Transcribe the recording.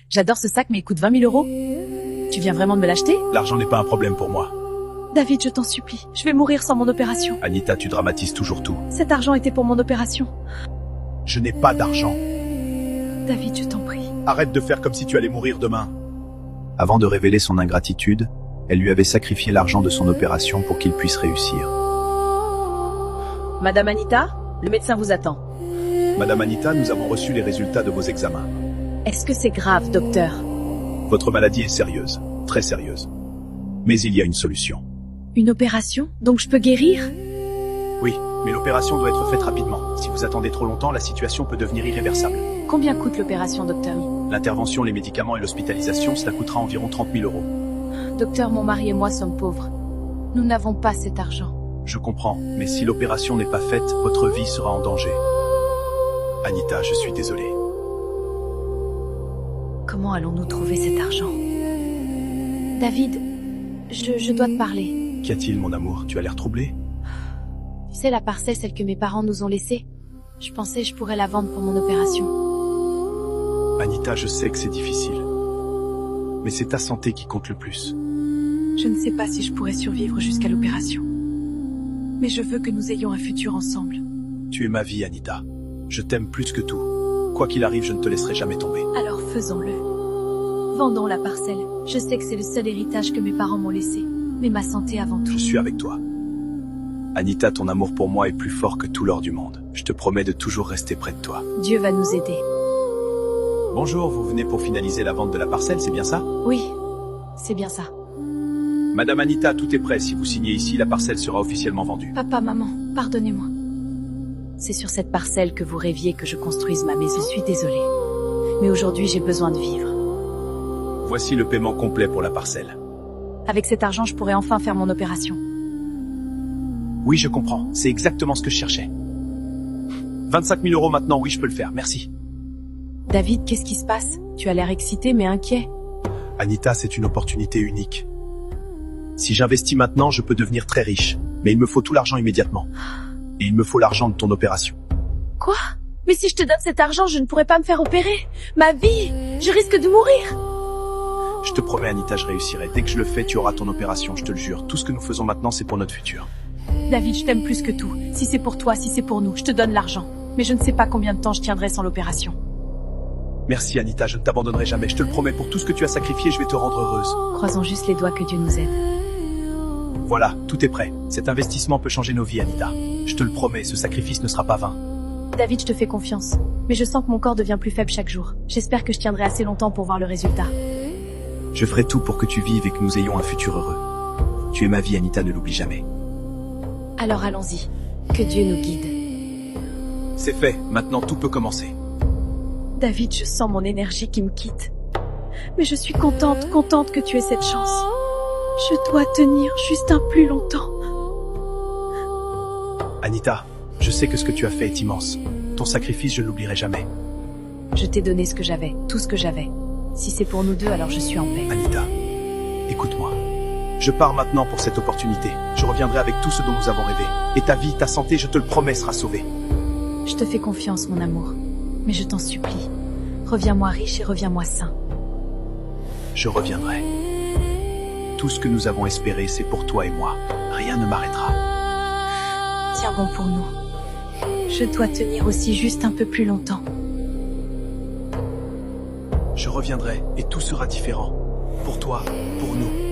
J'adore ce sac, mais il coûte 20 000 €. Tu viens vraiment de me l'acheter? L'argent n'est pas un problème pour moi. David, je t'en supplie. Je vais mourir sans mon opération. Anita, tu dramatises toujours tout. Cet argent était pour mon opération. Je n'ai pas d'argent. David, je t'en prie. Arrête de faire comme si tu allais mourir demain. Avant de révéler son ingratitude, elle lui avait sacrifié l'argent de son opération pour qu'il puisse réussir. Madame Anita, le médecin vous attend. Madame Anita, nous avons reçu les résultats de vos examens. Est-ce que c'est grave, docteur? Votre maladie est sérieuse, très sérieuse. Mais il y a une solution. Une opération? Donc je peux guérir? Oui, mais l'opération doit être faite rapidement. Si vous attendez trop longtemps, la situation peut devenir irréversible. Combien coûte l'opération, docteur? L'intervention, les médicaments et l'hospitalisation, cela coûtera environ 30 000 €. Docteur, mon mari et moi sommes pauvres. Nous n'avons pas cet argent. Je comprends, mais si l'opération n'est pas faite, votre vie sera en danger. Anita, je suis désolé. Comment allons-nous trouver cet argent? David, je dois te parler. Qu'y a-t-il, mon amour? Tu as l'air troublé? Tu sais la parcelle, celle que mes parents nous ont laissée? Je pensais que je pourrais la vendre pour mon opération. Anita, je sais que c'est difficile. Mais c'est ta santé qui compte le plus. Je ne sais pas si je pourrais survivre jusqu'à l'opération. Mais je veux que nous ayons un futur ensemble. Tu es ma vie, Anita. Je t'aime plus que tout. Quoi qu'il arrive, je ne te laisserai jamais tomber. Alors faisons-le. Vendons la parcelle. Je sais que c'est le seul héritage que mes parents m'ont laissé. Mais ma santé avant tout. Je suis avec toi. Anita, ton amour pour moi est plus fort que tout l'or du monde. Je te promets de toujours rester près de toi. Dieu va nous aider. Bonjour, vous venez pour finaliser la vente de la parcelle, c'est bien ça? Oui, c'est bien ça. Madame Anita, tout est prêt. Si vous signez ici, la parcelle sera officiellement vendue. Papa, maman, pardonnez-moi. C'est sur cette parcelle que vous rêviez que je construise ma maison. Je suis désolée. Mais aujourd'hui, j'ai besoin de vivre. Voici le paiement complet pour la parcelle. Avec cet argent, je pourrais enfin faire mon opération. Oui, je comprends. C'est exactement ce que je cherchais. 25 000 € maintenant, oui, je peux le faire. Merci. David, qu'est-ce qui se passe? Tu as l'air excité, mais inquiet. Anita, c'est une opportunité unique. Si j'investis maintenant, je peux devenir très riche. Mais il me faut tout l'argent immédiatement. Et il me faut l'argent de ton opération. Quoi? Mais si je te donne cet argent, je ne pourrai pas me faire opérer. Ma vie! Je risque de mourir. Je te promets, Anita, je réussirai. Dès que je le fais, tu auras ton opération, je te le jure. Tout ce que nous faisons maintenant, c'est pour notre futur. David, je t'aime plus que tout. Si c'est pour toi, si c'est pour nous, je te donne l'argent. Mais je ne sais pas combien de temps je tiendrai sans l'opération. Merci, Anita, je ne t'abandonnerai jamais. Je te le promets, pour tout ce que tu as sacrifié, je vais te rendre heureuse. Croisons juste les doigts que Dieu nous aide. Voilà, tout est prêt. Cet investissement peut changer nos vies, Anita. Je te le promets, ce sacrifice ne sera pas vain. David, je te fais confiance. Mais je sens que mon corps devient plus faible chaque jour. J'espère que je tiendrai assez longtemps pour voir le résultat. Je ferai tout pour que tu vives et que nous ayons un futur heureux. Tu es ma vie, Anita, ne l'oublie jamais. Alors allons-y. Que Dieu nous guide. C'est fait, maintenant tout peut commencer. David, je sens mon énergie qui me quitte. Mais je suis contente que tu aies cette chance. Je dois tenir juste un plus longtemps. Anita, je sais que ce que tu as fait est immense. Ton sacrifice, je ne l'oublierai jamais. Je t'ai donné ce que j'avais, tout ce que j'avais. Si c'est pour nous deux, alors je suis en paix. Anita, écoute-moi. Je pars maintenant pour cette opportunité. Je reviendrai avec tout ce dont nous avons rêvé. Et ta vie, ta santé, je te le promets, sera sauvée. Je te fais confiance, mon amour. Mais je t'en supplie. Reviens-moi riche et reviens-moi sain. Je reviendrai. Tout ce que nous avons espéré, c'est pour toi et moi. Rien ne m'arrêtera. Tiens bon pour nous. Je dois tenir aussi juste un peu plus longtemps. Je reviendrai et tout sera différent. Pour toi, pour nous.